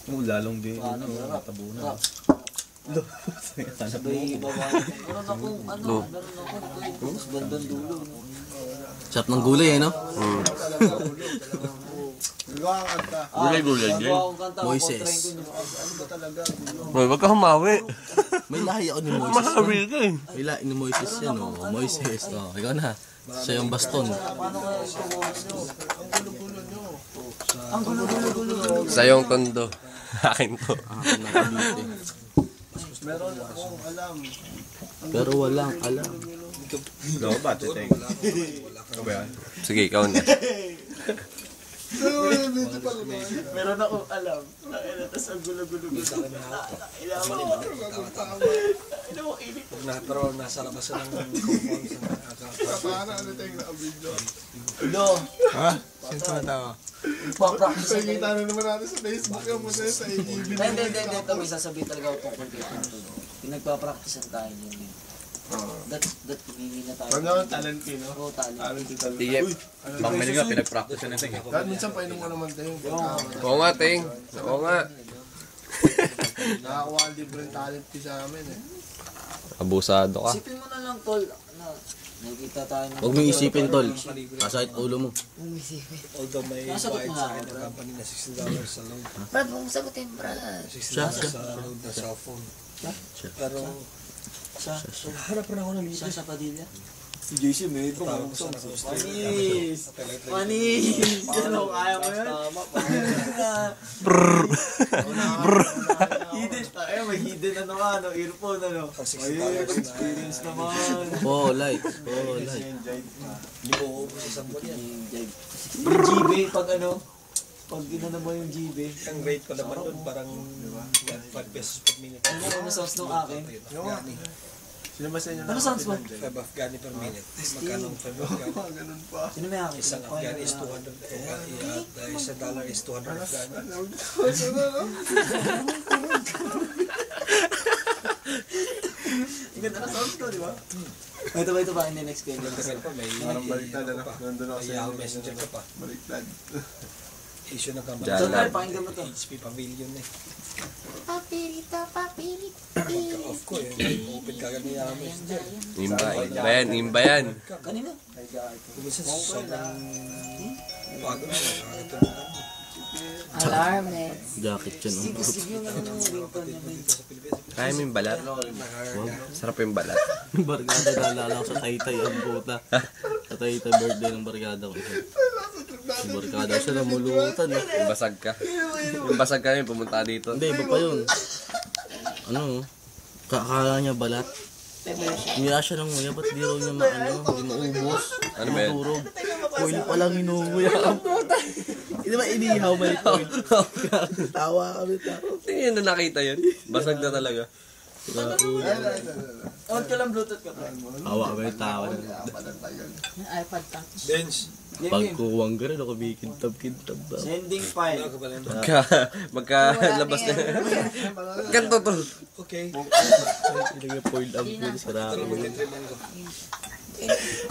Lalong din. Natabunan. Sabay babae. Meron akong mas bandang dulo. Sarap ng gulay no? Gulay-gulay din. Moises. Wag ka humawi. May lahi ako ni Moises. Mahawi ka eh. May lahi ni Moises yan oh. Moises. Oh, ikaw na. Siya yung baston. Ang gulo-gulo. Sa yung tondo. Akin to. Meron akong alam. Pero walang alam. No, ba? Sige, ikaw na. Meron akong alam. Tapos ang gulo-gulo. Pero nasa labas ng compound sa paano ano tayong naka-video? Lo. Ha? Sino tumatawa? Papractice na Kita na naman natin sa Facebook yung muna sa AGB. Hindi. Ito may sasabihin talaga ako tungkol dito. Pinagpapractice tayo niyan. That hindi na tayo. Ano ang talent kayo, no? Oo, talent. Talent si talent. Sige. Bang may nga, pinag-practice na natin. Kahit minsan painom ko naman tayo. Oo nga, Ting. Oo nga. Nakakuha ang different talent ko sa amin eh. Abusado ka. Isipin mo na lang, tol. Nakikita tayo ng... Huwag mo isipin tol. Kasahit ulo mo. Although may Nasagot bayad mo sa nga, akin ng company na $60 sa load. Brad, huwag mong sagutin, Brad. $60 sa load na cellphone. Pero harap rin ako ng Siya leader. sa Padilla? Si JC, may ito. Tawag ko sana ko Manis! Manis! Ano, kaya mo yun? Hidden. Ay, may hidden ano ka, no? Earphone, ano? Ay, experience naman. Light. Hindi ko uubos isang buwan yan. Yung GB, pag ano, pag ginano mo yung GB. Ang rate ko naman doon parang 5 pesos per minute. Ano sounds nung akin? Afghani. Sino ba sa inyo Ano sounds mo? 5 Afghani per minute. Magkano ang 5 Afghani? Ganun pa. Sino may akin? Isang Afghani is 200. Isang dollar is 200 Afghani. Ganda na sounds to, di ba? Ito ba? Hindi next game. Tagal pa, may Parang baliktad, ano? Nandun ako sa Yahoo inyo. Messenger ka pa. Baliktad. Issue ng company. So, tayo, pakinggan mo to. HP Pavilion eh. Papirito. Pagka-off ko eh. Open ka ganun Yahoo Messenger. Imba yan. Kanina? Kuminsan sobrang bago na. Ito na. Alarm, next. Jacket yan. Sige yung ano, ringtone niya may... Kaya mo yung balat. Sarap yung balat. Barkada naalala ko sa Taytay ang puta. Sa Taytay birthday ng barkada ko. Sa barkada siya namulutan eh. Yung basag ka. Yung basag ka yung pumunta dito. Hindi, iba pa yun. Ano, kakala niya balat. Niya siya ng nguya, ba't di raw niya hindi maubos. Ano ba yan? Maturog. Foil pa lang inuuya. Hindi ba inihaw ba ito? Tawa kami tao. Tingin na nakita yun. Basag na talaga. On ka lang Bluetooth ka. Tawa kami tawa. iPad ka. Bench. Pagkuwang ka rin ako kintab ba? Sending file. Magkalabas na. Ganto to. Okay. Ilagay foil up po sa raro.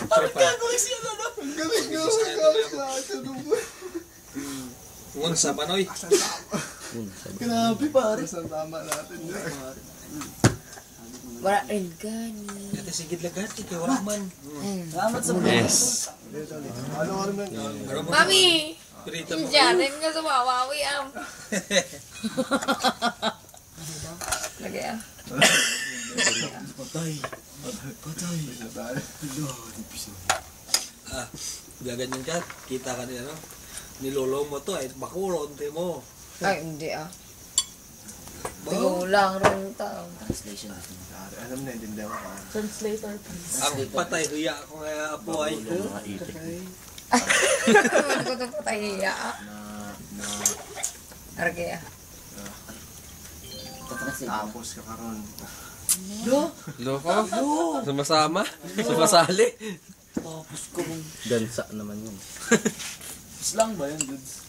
Bakit gagawin siya na no? Galing nga. Ngun sa Panoy. Grabe pare. Saan tama natin yun? Wala rin gani. Kati sigid lagat. Kaya wala man. Salamat sa Yes. Ano ka naman? Mami! Pirita mo. Diyan, rin nga sa wawawi am. Lagay ah. Patay. Gaganyan ka. Kita ka nila no. Nilolo mo to. Ay bakuronte mo. Ay, hindi ah. Bigulang rin tao. Translation. Alam na, hindi ako. Translator, please. Ang patay. Hiya ko nga po ay. Ano ko ito patay ah. Arge ah. Tapos ka karon. Loko? Sumasama? Sumasali? Tapos ko mong... Gansa naman yun. Islang ba yun, dudes?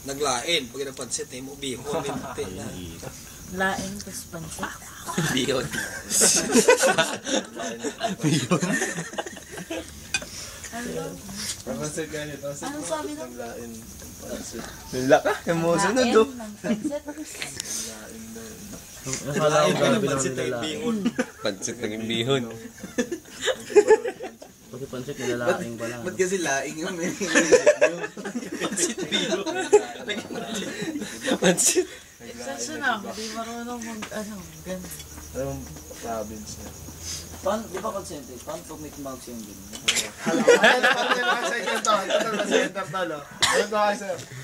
Naglain. Pag napansit eh mo. Bihon. Limte na. Lain ko sponsor. Bihon. Papansin ka nito. Ano sabi na? Lain. Nila ka? Yung mo sunod Kain oh. ng pancit. Akala ko gabi lang nilalaing. Pansit ng imbihon. Pati pansit nilalaing pala. Ba't kasi laing yung may Pansit. Extension na ako. Di marunong mag, ganun. Anong province niya? Paano, di ba concentrate? Paano pag may tumawag sa'yo yung ganun?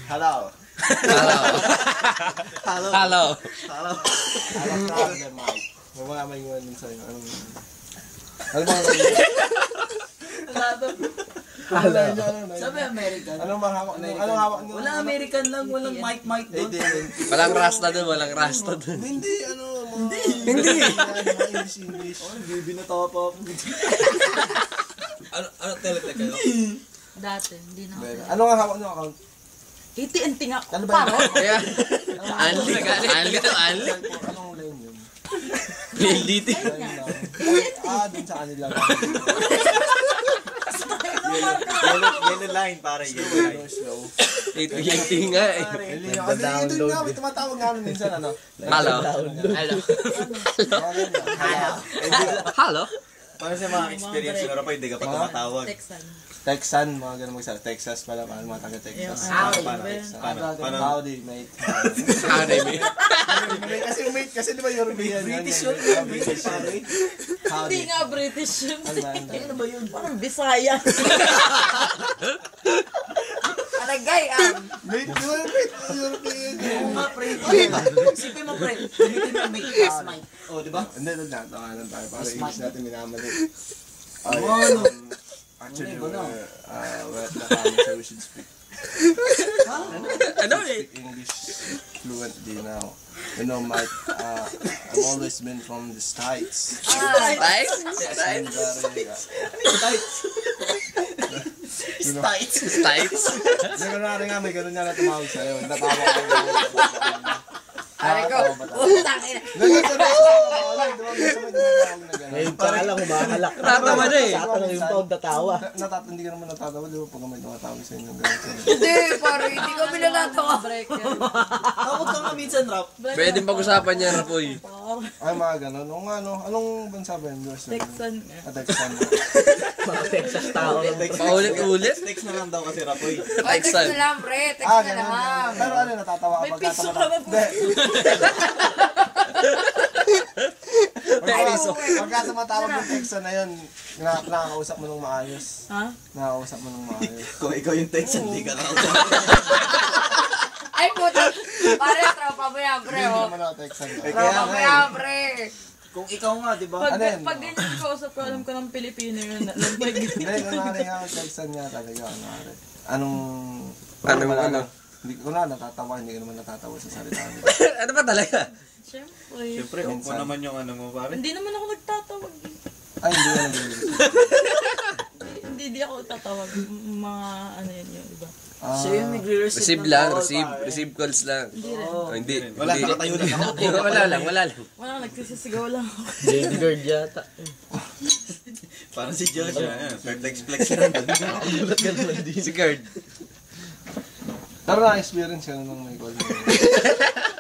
Hello. Hello. Mamamay mo nun sa'yo. Anong... Sabi American. Anong hawak niyo? Anong hawak niyo? Wala American lang, walang mic doon. Walang rasta dun, walang rasta dun. Hindi, ano, hindi. English. Oh, bibinatawa pa ako. Ano talaga kayo? Dati, hindi na ako. Ano nga hawak niyo account? AT&T nga. Ano ba Paro? Kaya, anli to, anli. Anong lane yun? PLDT. Dun sa kanila. Yellow line, pare. Yellow line. Slow. AT&T nga eh. Kasi ito nga, may tumatawag nga minsan, ano? Hello. Hello. Hello. Paano sa mga experience nyo pa, hindi ka pa tumatawag? Texan. Texan, mga ganun magsabi. Texas pala, paano mga taga-Texas? Paano? Howdy, mate. Academy. Kasi yung mate, kasi di ba European? British yun. British pare. Hindi Howdy. nga British yun. Ano ba yun? Parang Bisaya. Alagay, Mate, di ba yung mate? European. Oo nga, pre. Isipin mo, pre. Gamitin mo make as mic. O, di ba? Hindi, nagtatawanan tayo. Para English natin minamali. Actually, we're at the time, so we should speak Ano eh? English fluently now. You know, Mike, I've always been from the States. Right? And, Stites. Tights? Kunwari nga, may ganun nga na tumawag sa'yo. Natawa ko. Aray ko. Utang ina. Ngayon pa lang, humahalak. Tatawa na eh. Tatawa yung pound natawa. Hindi ka naman natatawa, di ba? Pag may tumatawag sa inyo. Ganun. Hindi, pare. Hindi kami nalatawa. Tawag ka nga minsan, rap. Pwede pag-usapan niya, Rapoy. Ay, mga ganun. O nga, no? Anong bansa ba yun? Texan. Texan. Mga Texas tao lang. Paulit-ulit? Text na lang daw kasi rapoy. Ay, text na lang, pre. Text na Ganun. lang. Pero ano, natatawa ka May piso ka ba po? Pagka sumatawag ng Texan na yun, nakakausap mo nung maayos. Ha? Nakakausap mo nung maayos. Kung ikaw yung text, hindi ka kausap. Ay, puta. Pare, tropa mo yan, pre. Hindi Oh. naman ako Texan. Tropa mo yan, pre. Kung ikaw nga, di ba? Ano yun? Pag ganyan ko, usap ko, alam ko ng Pilipino yun. Hindi, kunwari nga, Texan nga talaga. Kunwari. Anong... Ano? Hindi ko na natatawa, hindi ka naman natatawa sa salita niya. Ano ba talaga? Siyempre. Siyempre, upo naman yung ano mo, pare. Hindi naman ako nagtatawag. Ay, hindi ka naman. Hindi ako tatawag. Mga ano yun yun, diba? Siya yung nagre-receive Receive ng lang, call, receive. pare. Receive calls lang. Hindi rin. Oh, hindi. Wala, nakatayo lang ako. Wala lang. Wala, nagsisisigaw lang ako. Lady guard yata. Parang si Joshua. Flex na rin. Si guard. Pero na-experience ka na nung may call.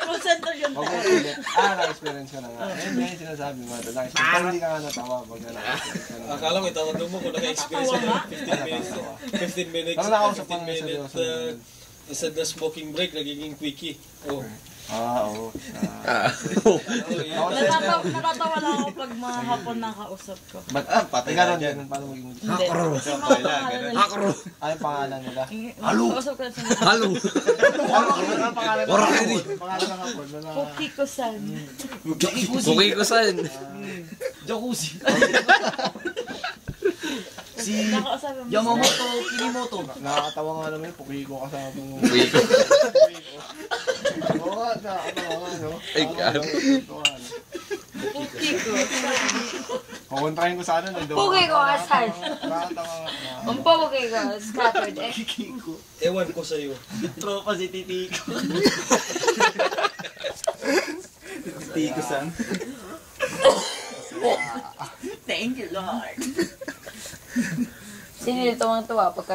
Call center yun. Okay, ulit. Na-experience ka na nga. Ayun yung sinasabi mo. Na-experience. Pero hindi ka nga natawa pag na-experience ka na. Akala mo, itatanong mo kung naka-experience ka na 15 minutes. Pero nakausap ka 15 nga minutes seryoso. isa na smoking break, nagiging quickie. Oh. Oo. Natatawa lang ako pag mga hapon nakausap ko. Ba't patay ka rin paano maging Hindi. Kasi mga pangalan nila. ay pangalan nila? Nakausap ko na sila. Halo. Ano pangalan nila? Pangalan ng hapon. Kukiko-san. Kuki ko saan? Jacuzzi. Nakausap mo. Yamamoto, Kinimoto. Nakakatawa nga naman yung pukiko kasama mo. Kuki ko. Oo nga, nakakatawa nga, no? Ay, God. Kukiko. Kukontrahin ko sana nandun. Kukiko-san. Nakakatawa nga. Umpo kukiko. Scattered eh. Ewan ko sa'yo. Tropa si Titiko. Titiko-san. Thank you, Lord. Sino yung tuwang-tuwa pagka